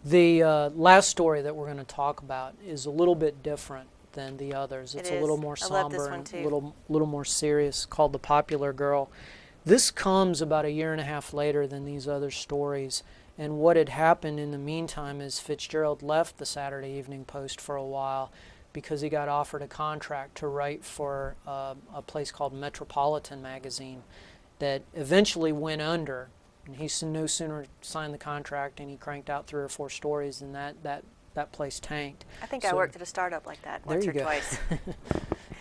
The last story that we're going to talk about is a little bit different than the others. It's a little more somber and a little more serious, called The Popular Girl. This comes about a year and a half later than these other stories. And what had happened in the meantime is Fitzgerald left the Saturday Evening Post for a while because he got offered a contract to write for a place called Metropolitan magazine that eventually went under. And he no sooner signed the contract and he cranked out 3 or 4 stories and that place tanked. I think I worked at a startup like that once or twice.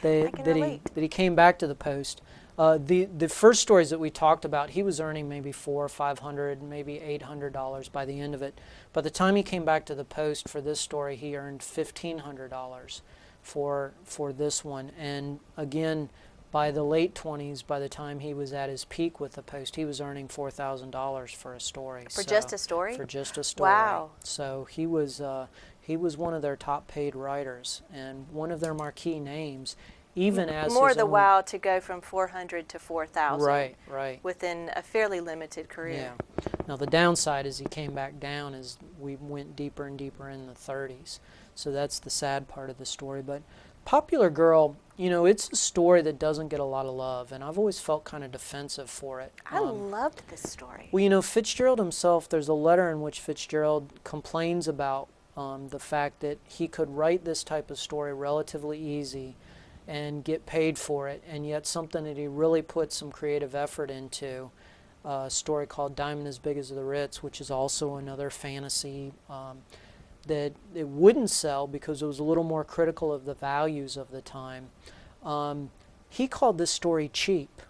That he came back to the Post. The first stories that we talked about, he was earning maybe $400 or $500, maybe $800 by the end of it. By the time he came back to the Post for this story, he earned $1,500 for this one. And again, by the late 20s, by the time he was at his peak with the Post, he was earning $4,000 for a story. For just a story? For just a story. Wow. So he was one of their top paid writers and one of their marquee names. Even as more the wow to go from 400 to 4,000. Right. Within a fairly limited career. Yeah. Now the downside is he came back down as we went deeper and deeper in the 30s. So that's the sad part of the story. But Popular Girl, it's a story that doesn't get a lot of love, and I've always felt kind of defensive for it. I loved this story. Well, Fitzgerald himself, there's a letter in which Fitzgerald complains about the fact that he could write this type of story relatively easy and get paid for it, and yet something that he really put some creative effort into, a story called Diamond as Big as the Ritz, which is also another fantasy that it wouldn't sell because it was a little more critical of the values of the time. He called this story cheap.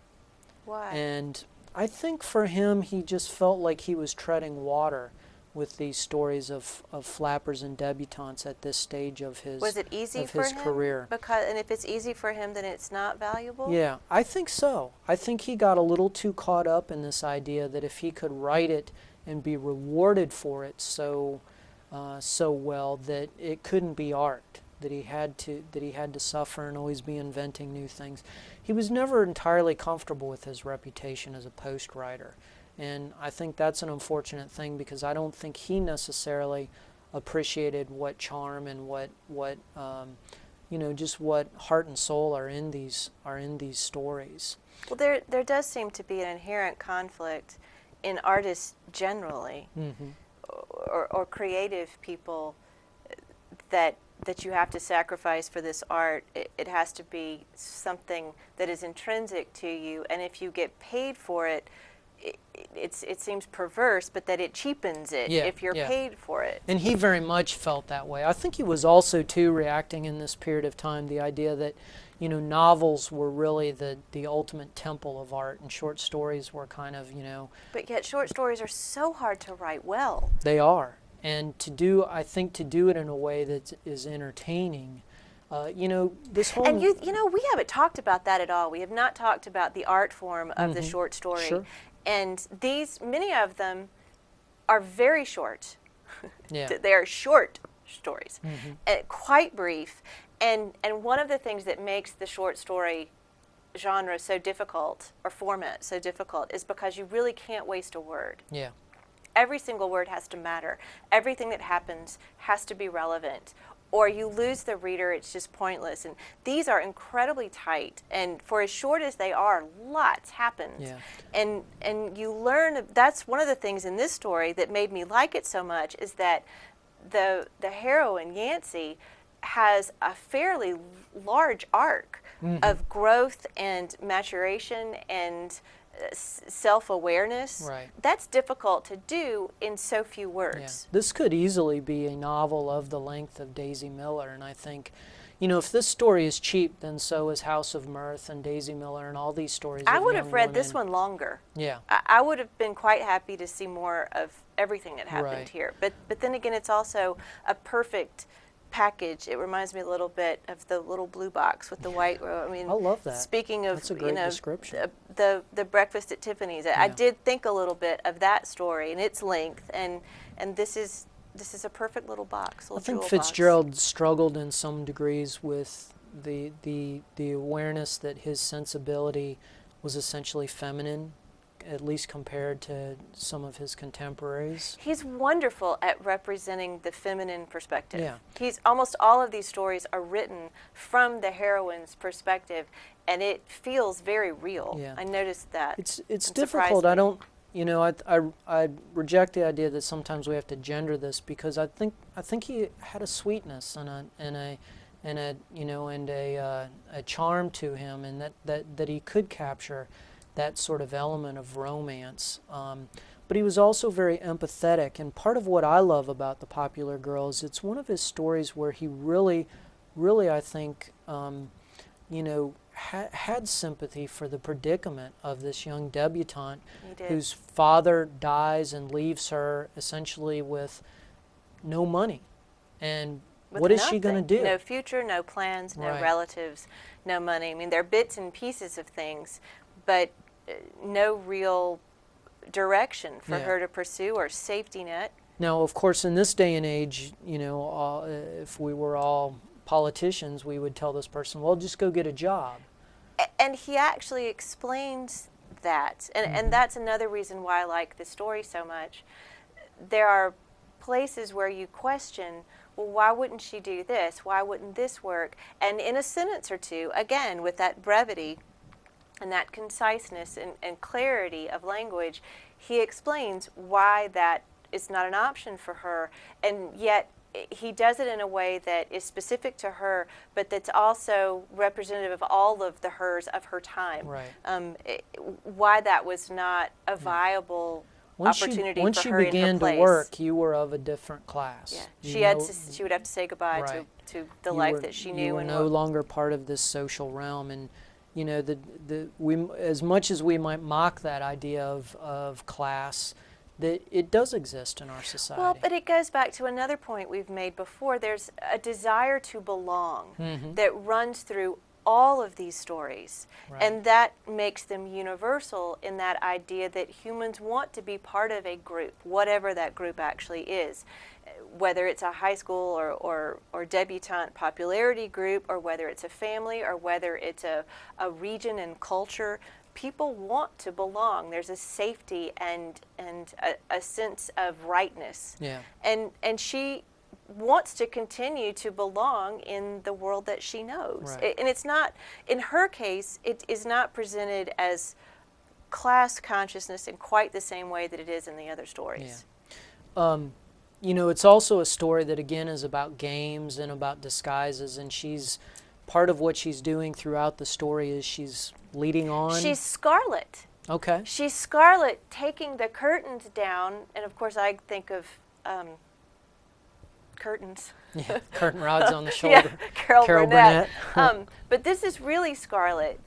Why? And I think for him, he just felt like he was treading water with these stories of flappers and debutantes at this stage of his career. Was it easy for him? And if it's easy for him, then it's not valuable? Yeah, I think so. I think he got a little too caught up in this idea that if he could write it and be rewarded for it so well, that it couldn't be art, that he had to suffer and always be inventing new things. He was never entirely comfortable with his reputation as a Post writer. And I think that's an unfortunate thing because I don't think he necessarily appreciated what charm and what just what heart and soul are in these stories. Well, there does seem to be an inherent conflict in artists generally, or creative people, that you have to sacrifice for this art. It has to be something that is intrinsic to you, and if you get paid for it, it seems perverse, but that it cheapens it if you're paid for it. And he very much felt that way. I think he was also, too, reacting in this period of time, the idea that, novels were really the ultimate temple of art, and short stories were kind of, But yet short stories are so hard to write well. They are. And I think to do it in a way that is entertaining, this whole... And we haven't talked about that at all. We have not talked about the art form of the short story. Sure. And many of them are very short. Yeah. They are short stories, and quite brief. And one of the things that makes the short story genre so difficult, or format so difficult, is because you really can't waste a word. Yeah. Every single word has to matter. Everything that happens has to be relevant. Or you lose the reader, it's just pointless. And these are incredibly tight, and for as short as they are, lots happens. Yeah. And you learn, that's one of the things in this story that made me like it so much, is that the heroine, Yancey, has a fairly large arc of growth and maturation and self-awareness. Right. That's difficult to do in so few words. Yeah. This could easily be a novel of the length of Daisy Miller, and I think, if this story is cheap, then so is House of Mirth and Daisy Miller and all these stories. I would have read this one longer. Yeah. I would have been quite happy to see more of everything that happened Right. here. But then again, it's also a perfect package. It reminds me a little bit of the little blue box with the white. I mean, I love that. Speaking of, that's a great description. The Breakfast at Tiffany's. I did think a little bit of that story and its length, and this is a perfect little box. I think Fitzgerald struggled in some degrees with the awareness that his sensibility was essentially feminine, at least compared to some of his contemporaries. He's wonderful at representing the feminine perspective. Yeah. He's almost all of these stories are written from the heroine's perspective, and it feels very real. Yeah. I noticed that. It's difficult. I don't, I reject the idea that sometimes we have to gender this, because I think he had a sweetness and a charm to him, and that he could capture that sort of element of romance. But he was also very empathetic, and part of what I love about The Popular Girls, it's one of his stories where he really, I think, had sympathy for the predicament of this young debutante whose father dies and leaves her essentially with no money. And what is she going to do? No future, no plans, no relatives, no money. I mean, there are bits and pieces of things, but no real direction for her to pursue or safety net. Now, of course, in this day and age, if we were all politicians, we would tell this person, well, just go get a job. And he actually explains that. And that's another reason why I like this story so much. There are places where you question, well, why wouldn't she do this? Why wouldn't this work? And in a sentence or two, again, with that brevity and that conciseness and clarity of language, he explains why that is not an option for her. And yet, he does it in a way that is specific to her, but that's also representative of all of the hers of her time. Right. Why that was not a viable opportunity once for her in her place. Once you began to work, you were of a different class. Yeah. She would have to say goodbye to the life that she knew. You were no longer part of this social realm, and as much as we might mock that idea of class, that it does exist in our society. Well, but it goes back to another point we've made before. There's a desire to belong that runs through all of these stories, and that makes them universal in that idea that humans want to be part of a group, whatever that group actually is, whether it's a high school or debutante popularity group, or whether it's a family, or whether it's a region and culture. People want to belong. There's a safety and a sense of rightness. Yeah. And she wants to continue to belong in the world that she knows. Right. And it's not, in her case, it is not presented as class consciousness in quite the same way that it is in the other stories. Yeah. It's also a story that, again, is about games and about disguises, and part of what she's doing throughout the story is she's leading on. She's Scarlet. Okay. She's Scarlet taking the curtains down, and of course I think of curtains. Yeah, curtain rods on the shoulder. Yeah, Carol Burnett. But this is really Scarlet.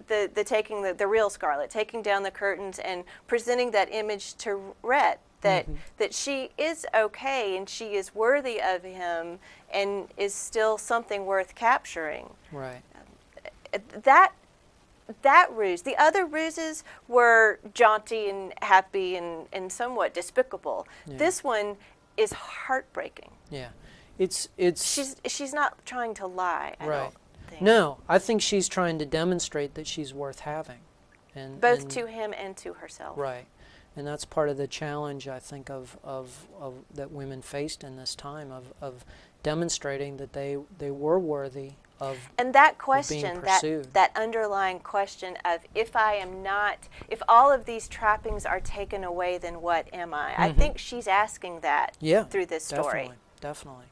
The real Scarlet, taking down the curtains and presenting that image to Rhett, that she is okay and she is worthy of him and is still something worth capturing. Right. That ruse. The other ruses were jaunty and happy and somewhat despicable. Yeah. This one is heartbreaking. Yeah. She's not trying to lie, I don't think. No, I think she's trying to demonstrate that she's worth having. Both to him and to herself. Right. And that's part of the challenge, I think, of that women faced in this time, of demonstrating that they were worthy of and that question, that underlying question of if all of these trappings are taken away, then what am I? I think she's asking that through this story. Definitely.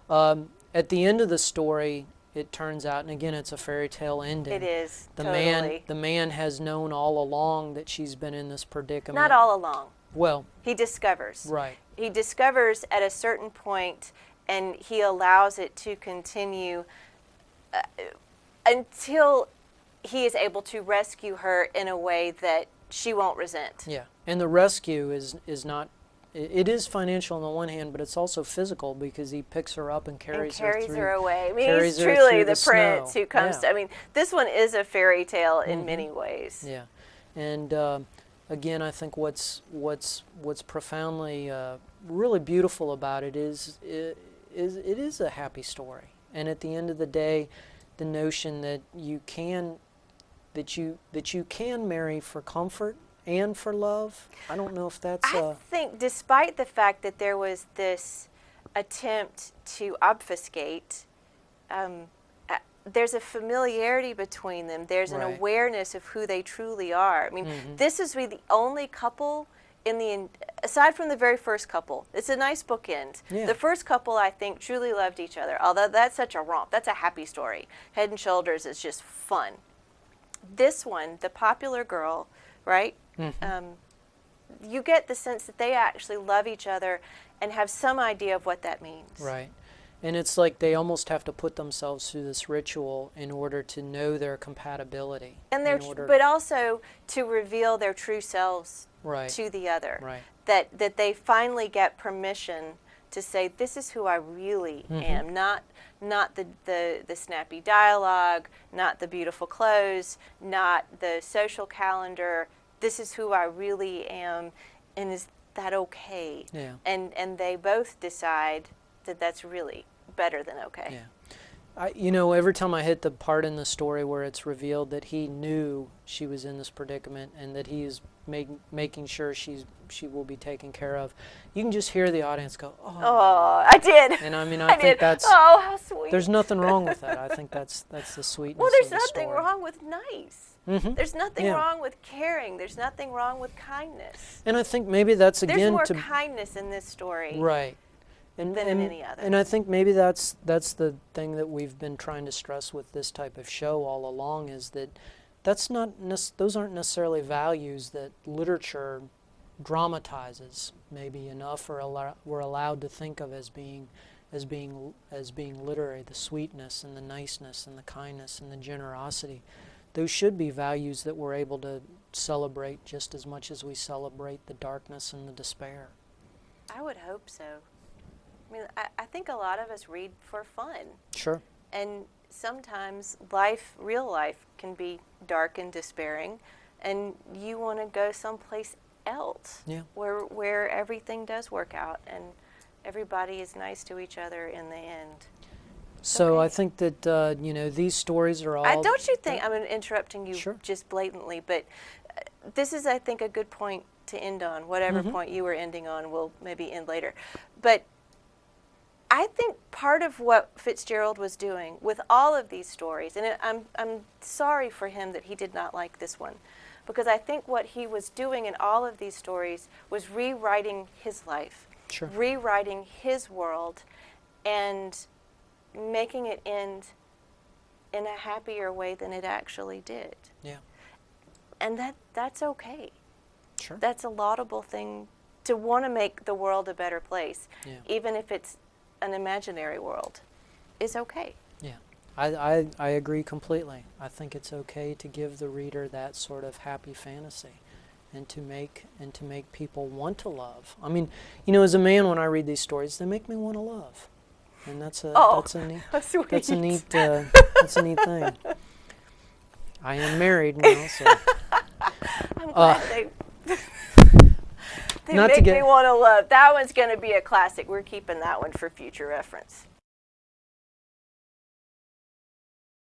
At the end of the story, it turns out, and again, it's a fairy tale ending. It is, the totally. The man has known all along that she's been in this predicament. Not all along. Well. He discovers. Right. He discovers at a certain point, and he allows it to continue until he is able to rescue her in a way that she won't resent. Yeah, and the rescue is not. It is financial on the one hand, but it's also physical because he picks her up and carries her away. I mean, he's truly the prince who comes to, I mean, this one is a fairy tale in many ways. Yeah. And again, I think what's profoundly really beautiful about it is it is a happy story. And at the end of the day, the notion that you can marry for comfort and for love. I don't know if that's... I think despite the fact that there was this attempt to obfuscate, there's a familiarity between them. There's an awareness of who they truly are. I mean, this is the only couple aside from the very first couple. It's a nice bookend. Yeah. The first couple, I think, truly loved each other, although that's such a romp. That's a happy story. Head and Shoulders is just fun. This one, the popular girl, right? You get the sense that they actually love each other and have some idea of what that means. Right. And it's like they almost have to put themselves through this ritual in order to know their compatibility. And but also to reveal their true selves to the other. Right. That they finally get permission to say, this is who I really am. Not the snappy dialogue, not the beautiful clothes, not the social calendar. This is who I really am, and is that okay? Yeah. And they both decide that that's really better than okay. Yeah. You know, every time I hit the part in the story where it's revealed that he knew she was in this predicament and that he is making sure she will be taken care of, you can just hear the audience go, oh, I did. And I mean, I think that's, oh, how sweet. There's nothing wrong with that. I think that's the sweetness well, there's of the nothing story. wrong with nice. There's nothing wrong with caring. There's nothing wrong with kindness. And I think maybe that's again there's more kindness in this story. Right. Than in any other. And I think maybe that's the thing that we've been trying to stress with this type of show all along, is that those aren't necessarily values that literature dramatizes maybe enough, or we're allowed to think of as being literary. The sweetness and the niceness and the kindness and the generosity. Those should be values that we're able to celebrate just as much as we celebrate the darkness and the despair. I would hope so. I mean, I think a lot of us read for fun. Sure. And sometimes real life can be dark and despairing, and you want to go someplace else where everything does work out and everybody is nice to each other in the end. So I think that, you know, these stories are all... don't you think, I'm interrupting you just blatantly, but this is, I think, a good point to end on. Whatever point you were ending on, we'll maybe end later. But I think part of what Fitzgerald was doing with all of these stories, and I'm sorry for him that he did not like this one, because I think what he was doing in all of these stories was rewriting his life, rewriting his world, and making it end in a happier way than it actually did. Yeah. And that's okay. Sure. That's a laudable thing, to want to make the world a better place, even if it's an imaginary world, is okay. Yeah, I agree completely. I think it's okay to give the reader that sort of happy fantasy, and to make people want to love. I mean, you know, as a man, when I read these stories, they make me want to love, and that's a neat thing. I am married now, so I'm glad they make me want to love. That one's going to be a classic. We're keeping that one for future reference.